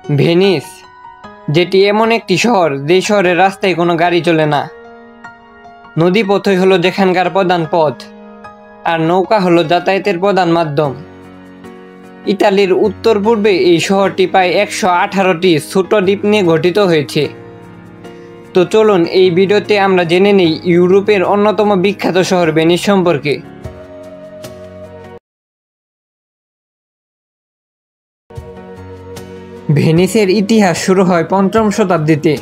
Venice, যেটি এমন একটি শহর যে শহরের রাস্তায় কোনো গাড়ি চলে না। নদীপথই হলো যেখানকার প্রধান পথ, আর নৌকা হলো যাতায়াতের প্রধান মাধ্যম। ইতালির উত্তর পূর্বে এই শহরটি প্রায় 118টি ছোট দ্বীপ নিয়ে গঠিত হয়েছে। তো চলুন এই ভিডিওতে আমরা জেনে নিই ইউরোপের অন্যতম বিখ্যাত শহর ভেনিস সম্পর্কে। ভেনিসের ইতিহাস শুরু হয় 5ম শতাব্দীতে।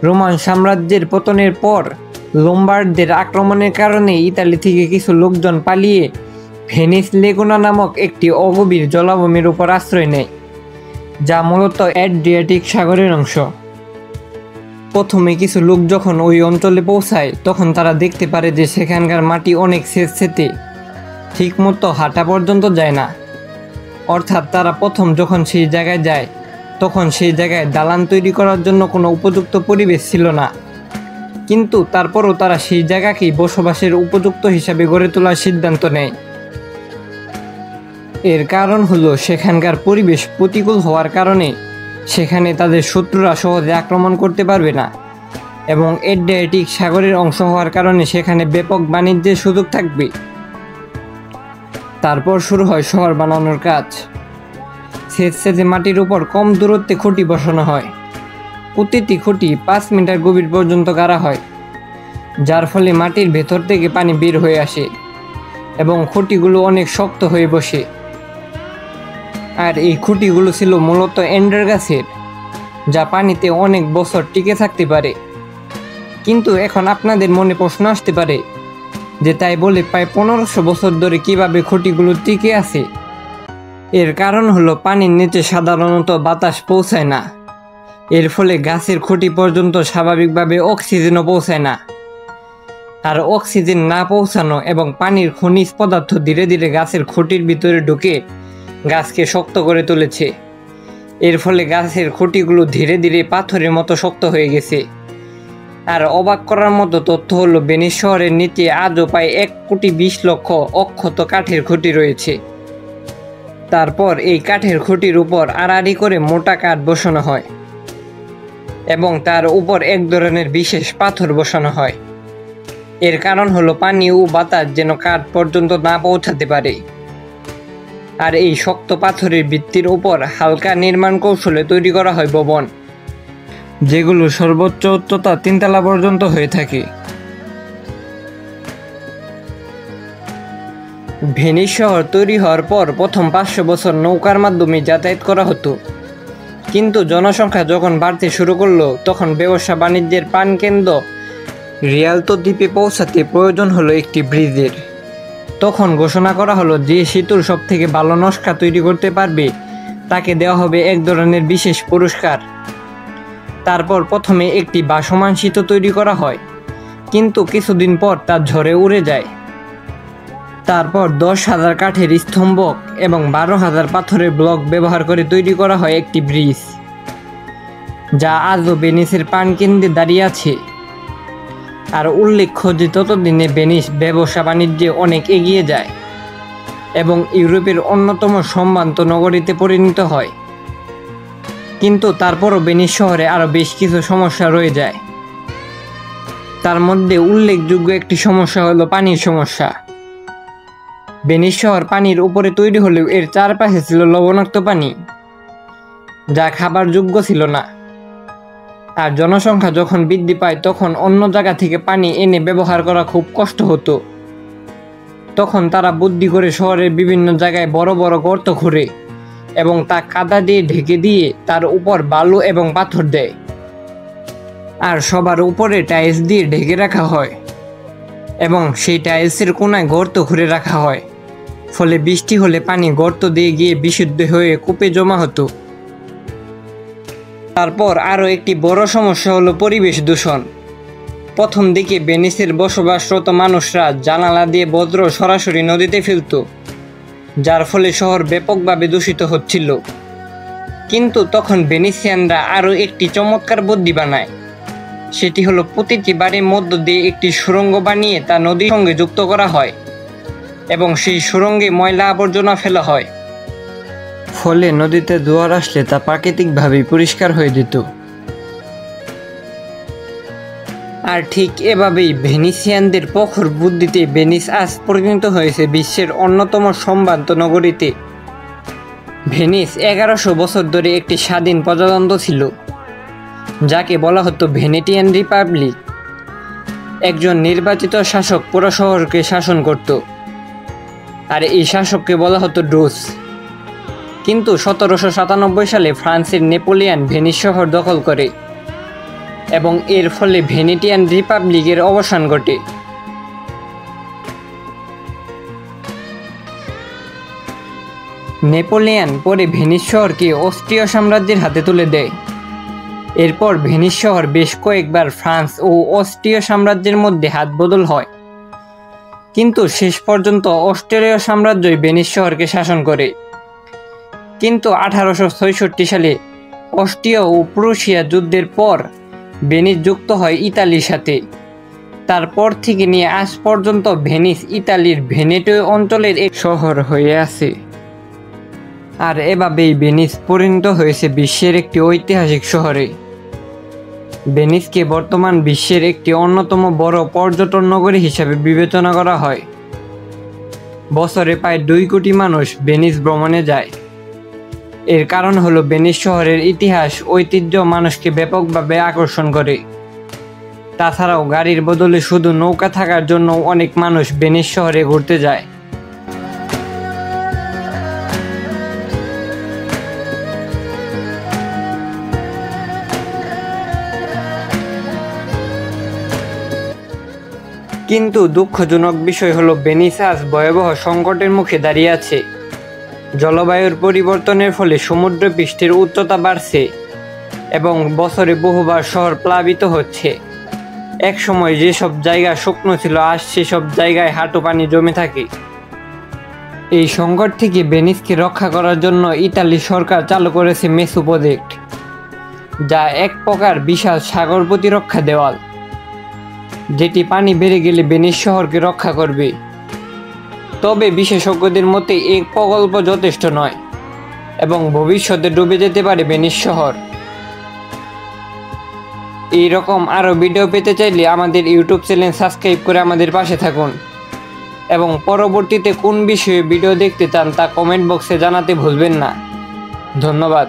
রোমান সাম্রাজ্যের পতনের পর লোম্বার্ডদের আক্রমণের কারণে ইতালি থেকে কিছু লোকজন পালিয়ে ভেনিস লেগুনা নামক একটি অগভীর জলাভূমির উপর আশ্রয় নেয়, যা মূলত অ্যাড্রিয়াটিক সাগরের অংশ। প্রথমে কিছু লোক যখন ওই অঞ্চলে পৌঁছায় তখন তারা দেখতে পারে যে সেখানকার মাটি অনেক স্যাঁতসেঁতে, ঠিকমতো হাঁটা পর্যন্ত যায় না। অর্থাৎ তারা প্রথম যখন সেই জায়গায় যায় তখন সেই জায়গায় দালান তৈরি করার জন্য কোনো উপযুক্ত পরিবেশ ছিল না, কিন্তু তারপরও তারা সেই জায়গাকেই বসবাসের উপযুক্ত হিসাবে গড়ে তোলার সিদ্ধান্ত নেয়। এর কারণ হলো সেখানকার পরিবেশ প্রতিকূল হওয়ার কারণে সেখানে তাদের শত্রুরা সহজে আক্রমণ করতে পারবে না, এবং অ্যাড্রিয়াটিক সাগরের অংশ হওয়ার কারণে সেখানে ব্যাপক বাণিজ্যের সুযোগ থাকবে। তারপর শুরু হয় শহর বানানোর কাজ। স্যাঁতসেঁতে মাটির উপর কম দূরত্বে খুঁটি বসানো হয়। প্রতিটি খুঁটি 5 মিটার গভীর পর্যন্ত গাড়া হয়, যার ফলে মাটির ভেতর থেকে পানি বের হয়ে আসে এবং খুঁটিগুলো অনেক শক্ত হয়ে বসে। আর এই খুঁটিগুলো ছিল মূলত এন্ডার গাছের, যা পানিতে অনেক বছর টিকে থাকতে পারে। কিন্তু এখন আপনাদের মনে প্রশ্ন আসতে পারে যে তাই বলে প্রায় 1500 বছর ধরে কিভাবে খুঁটিগুলো টিকে আছে? এর কারণ হলো পানির নিচে সাধারণত বাতাস পৌঁছায় না, এর ফলে গাছের খুঁটি পর্যন্ত স্বাভাবিকভাবে অক্সিজেনও পৌঁছায় না। আর অক্সিজেন না পৌঁছানো এবং পানির খনিজ পদার্থ ধীরে ধীরে গাছের খুঁটির ভিতরে ঢুকে গাছকে শক্ত করে তুলেছে। এর ফলে গাছের খুঁটিগুলো ধীরে ধীরে পাথরের মতো শক্ত হয়ে গেছে। আর অবাক করার মতো তথ্য হলো ভেনিস শহরের নিচে আজও প্রায় 1,20,00,000 অক্ষত কাঠের খুঁটি রয়েছে। তারপর এই কাঠের খুঁটির উপর আড়াআড়ি করে মোটা কাঠ বসানো হয় এবং তার উপর এক ধরনের বিশেষ পাথর বসানো হয়। এর কারণ হলো পানি ও বাতাস যেন কাঠ পর্যন্ত না পৌঁছাতে পারে। আর এই শক্ত পাথরের ভিত্তির উপর হালকা নির্মাণ কৌশলে তৈরি করা হয় ভবন, যেগুলো সর্বোচ্চ উচ্চতা 3 তলা পর্যন্ত হয়ে থাকে। ভেনিস শহর তৈরি হওয়ার পর প্রথম 500 বছর নৌকার মাধ্যমে যাতায়াত করা হতো, কিন্তু জনসংখ্যা যখন বাড়তে শুরু করলো তখন ব্যবসা বাণিজ্যের প্রাণকেন্দ্র রিয়ালতো দ্বীপে পৌঁছাতে প্রয়োজন হলো একটি ব্রিজের। তখন ঘোষণা করা হলো যে সেতুর সব থেকে ভালো নকশা তৈরি করতে পারবে তাকে দেওয়া হবে এক ধরনের বিশেষ পুরস্কার। তারপর প্রথমে একটি ভাসমান সেতু তৈরি করা হয়, কিন্তু কিছুদিন পর তা ঝড়ে উড়ে যায়। তারপর 10,000 কাঠের স্তম্ভক এবং 12,000 পাথরের ব্লক ব্যবহার করে তৈরি করা হয় একটি ব্রিজ, যা আজও ভেনিসের প্রাণকেন্দ্রে দাঁড়িয়ে আছে। আর উল্লেখ্য যে ততদিনে ভেনিস ব্যবসা বাণিজ্যে অনেক এগিয়ে যায় এবং ইউরোপের অন্যতম সম্ভ্রান্ত নগরীতে পরিণত হয়। কিন্তু তারপরও ভেনিস শহরে আরও বেশ কিছু সমস্যা রয়ে যায়। তার মধ্যে উল্লেখযোগ্য একটি সমস্যা হলো পানির সমস্যা। ভেনিস শহর পানির উপরে তৈরি হলেও এর চারপাশে ছিল লবণাক্ত পানি, যা খাবার যোগ্য ছিল না। আর জনসংখ্যা যখন বৃদ্ধি পায় তখন অন্য জায়গা থেকে পানি এনে ব্যবহার করা খুব কষ্ট হতো। তখন তারা বুদ্ধি করে শহরের বিভিন্ন জায়গায় বড় বড় গর্ত খুঁড়ে এবং তা কাদা দিয়ে ঢেকে দিয়ে তার উপর বালু এবং পাথর দেয়, আর সবার উপরে টাইলস দিয়ে ঢেকে রাখা হয় এবং সেই টাইলসের কোনায় গর্ত খুঁড়ে রাখা হয়। ফলে বৃষ্টি হলে পানি গর্ত দিয়ে গিয়ে বিশুদ্ধ হয়ে কূপে জমা হতো। তারপর আরও একটি বড় সমস্যা হলো পরিবেশ দূষণ। প্রথম দিকে ভেনিসের বসবাসরত মানুষরা জানালা দিয়ে বজ্র সরাসরি নদীতে ফেলত, যার ফলে শহর ব্যাপকভাবে দূষিত হচ্ছিল। কিন্তু তখন ভেনিসিয়ানরা আরও একটি চমৎকার বুদ্ধি বানায়। সেটি হলো প্রতিটি বাড়ির মধ্য দিয়ে একটি সুড়ঙ্গ বানিয়ে তা নদীর সঙ্গে যুক্ত করা হয় এবং সেই সুড়ঙ্গে ময়লা আবর্জনা ফেলা হয়। ফলে নদীতে জোয়ার আসলে তা প্রাকৃতিকভাবেই পরিষ্কার হয়ে যেত। আর ঠিক এভাবেই ভেনিসিয়ানদের প্রখর বুদ্ধিতে ভেনিস আজ পরিণত হয়েছে বিশ্বের অন্যতম সম্ভ্রান্ত নগরীতে। ভেনিস 1100 বছর ধরে একটি স্বাধীন প্রজাতন্ত্র ছিল, যাকে বলা হতো ভেনেটিয়ান রিপাবলিক। একজন নির্বাচিত শাসক পুরো শহরকে শাসন করত, আর এই শাসককে বলা হতো ডুস। কিন্তু 1797 সালে ফ্রান্সের নেপোলিয়ন ভেনিস শহর দখল করে এবং এর ফলে ভেনেটিয়ান রিপাবলিকের অবসান ঘটে। নেপোলিয়ন পরে ভেনিস শহরকে অস্ট্রীয় সাম্রাজ্যের হাতে তুলে দেয়। এরপর ভেনিস শহর বেশ কয়েকবার ফ্রান্স ও অস্ট্রীয় সাম্রাজ্যের মধ্যে হাত বদল হয়, কিন্তু শেষ পর্যন্ত অস্ট্রেলীয় সাম্রাজ্যই ভেনিস শহরকে শাসন করে। কিন্তু 1866 সালে অস্ট্রিয়া ও প্রুশিয়া যুদ্ধের পর ভেনিস যুক্ত হয় ইতালির সাথে। তারপর থেকে নিয়ে আজ পর্যন্ত ভেনিস ইতালির ভেনেটো অঞ্চলের এক শহর হয়ে আছে। আর এভাবেই ভেনিস পরিণত হয়েছে বিশ্বের একটি ঐতিহাসিক শহরে। ভেনিসকে বর্তমান বিশ্বের একটি অন্যতম বড় পর্যটন নগরী হিসাবে বিবেচনা করা হয়। বছরে প্রায় 2 কোটি মানুষ ভেনিস ভ্রমণে যায়। এর কারণ হলো ভেনিস শহরের ইতিহাস, ঐতিহ্য মানুষকে ব্যাপকভাবে আকর্ষণ করে। তাছাড়াও গাড়ির বদলে শুধু নৌকা থাকার জন্য অনেক মানুষ ভেনিস শহরে ঘুরতে যায়। কিন্তু দুঃখজনক বিষয় হলো ভেনিস আজ ভয়াবহ সংকটের মুখে দাঁড়িয়ে আছে। জলবায়ুর পরিবর্তনের ফলে সমুদ্রপৃষ্ঠের উচ্চতা বাড়ছে এবং বছরে বহুবার শহর প্লাবিত হচ্ছে। এক সময় যেসব জায়গা শুকনো ছিল আজ সেসব জায়গায় হাঁটু পানি জমে থাকে। এই সংকট থেকে ভেনিসকে রক্ষা করার জন্য ইতালি সরকার চালু করেছে মেসু প্রজেক্ট, যা এক প্রকার বিশাল সাগর প্রতিরক্ষা দেওয়াল, যেটি পানি বেড়ে গেলে ভেনিস শহরকে রক্ষা করবে। তবে বিশেষজ্ঞদের মতে এই প্রকল্প যথেষ্ট নয় এবং ভবিষ্যতে ডুবে যেতে পারে ভেনিস শহর। এই রকম আরও ভিডিও পেতে চাইলে আমাদের ইউটিউব চ্যানেল সাবস্ক্রাইব করে আমাদের পাশে থাকুন এবং পরবর্তীতে কোন বিষয়ে ভিডিও দেখতে চান তা কমেন্ট বক্সে জানাতে ভুলবেন না। ধন্যবাদ।